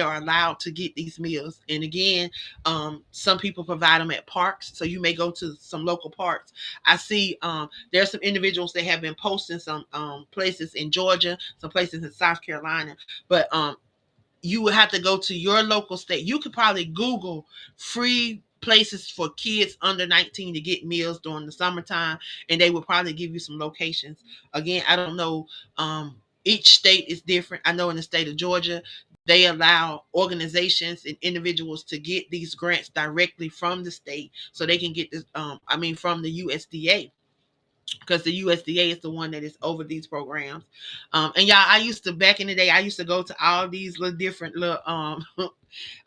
are allowed to get these meals. And again, some people provide them at parks, so you may go to some local parks. I see there's some individuals that have been posting some places in Georgia, some places in South Carolina, but you would have to go to your local state. You could probably Google free places for kids under 19 to get meals during the summertime, and they would probably give you some locations. Again, I don't know. Each state is different. I know in the state of Georgia, they allow organizations and individuals to get these grants directly from the state, so they can get this. I mean, from the USDA, because the USDA is the one that is over these programs. And y'all, I used to back in the day, I used to go to all these little different little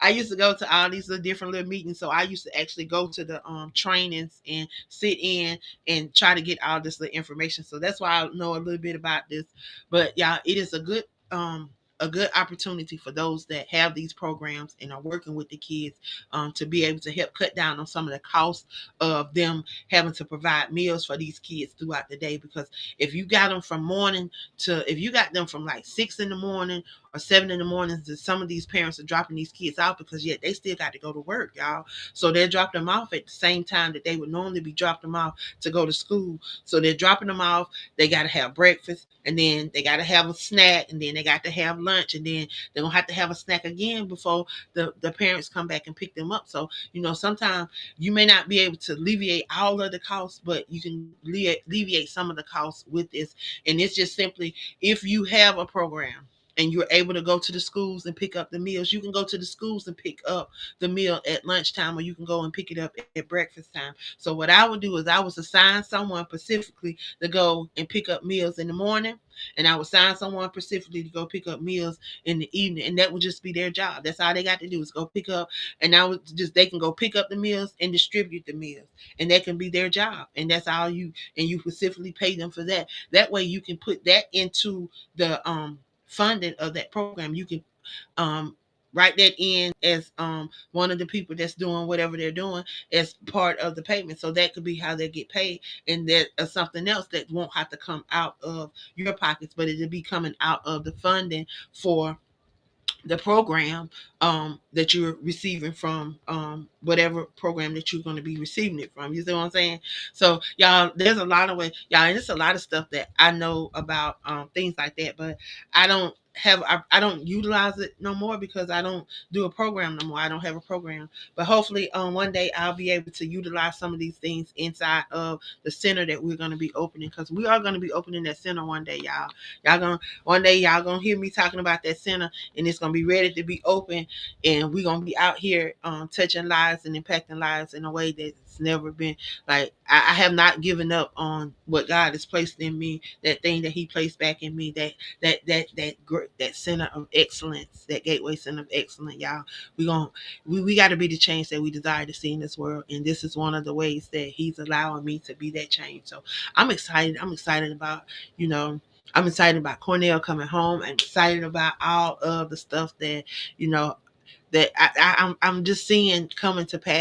I used to go to all these little different little meetings. So I used to actually go to the trainings and sit in and try to get all this little information. So that's why I know a little bit about this. But y'all, it is a good opportunity for those that have these programs and are working with the kids, to be able to help cut down on some of the costs of them having to provide meals for these kids throughout the day. Because if you got them from morning to, if you got them from like 6 in the morning or 7 in the morning, some of these parents are dropping these kids out because yet they still got to go to work, y'all. So they're dropping them off at the same time that they would normally be dropping them off to go to school. So they're dropping them off. They got to have breakfast, and then they got to have a snack, and then they got to have lunch, and then they're gonna have to have a snack again before the parents come back and pick them up. So sometimes you may not be able to alleviate all of the costs, but you can alleviate some of the costs with this. And it's just simply, if you have a program and you're able to go to the schools and pick up the meals, you can go to the schools and pick up the meal at lunchtime, or you can go and pick it up at breakfast time. So what I would do is I would assign someone specifically to go and pick up meals in the morning, and I would assign someone specifically to go pick up meals in the evening, and that would just be their job. That's all they got to do is go pick up, and I would just, they can go pick up the meals and distribute the meals, and that can be their job, and that's all you, and you specifically pay them for that. That way you can put that into the funding of that program. You can um write that in as one of the people that's doing whatever they're doing as part of the payment. So that could be how they get paid, and that something else that won't have to come out of your pockets, but it'll be coming out of the funding for the program that you're receiving from, whatever program that you're going to be receiving it from. You see what I'm saying? So y'all, there's a lot of ways, y'all, and there's a lot of stuff that I know about, things like that, but I don't utilize it no more because I don't do a program no more. I don't have a program, but hopefully one day I'll be able to utilize some of these things inside of the center that we're going to be opening, because we are going to be opening that center one day, y'all. One day y'all gonna hear me talking about that center, and it's gonna be ready to be open, and we're gonna be out here touching lives and impacting lives in a way that's never been. Like, I have not given up on what God has placed in me, that thing that He placed back in me, that center of excellence, that gateway center of excellence, y'all. We got to be the change that we desire to see in this world, and this is one of the ways that He's allowing me to be that change. So I'm excited. I'm excited about, you know I'm excited about Cornell coming home. I'm excited about all of the stuff that, you know, that I'm just seeing coming to pass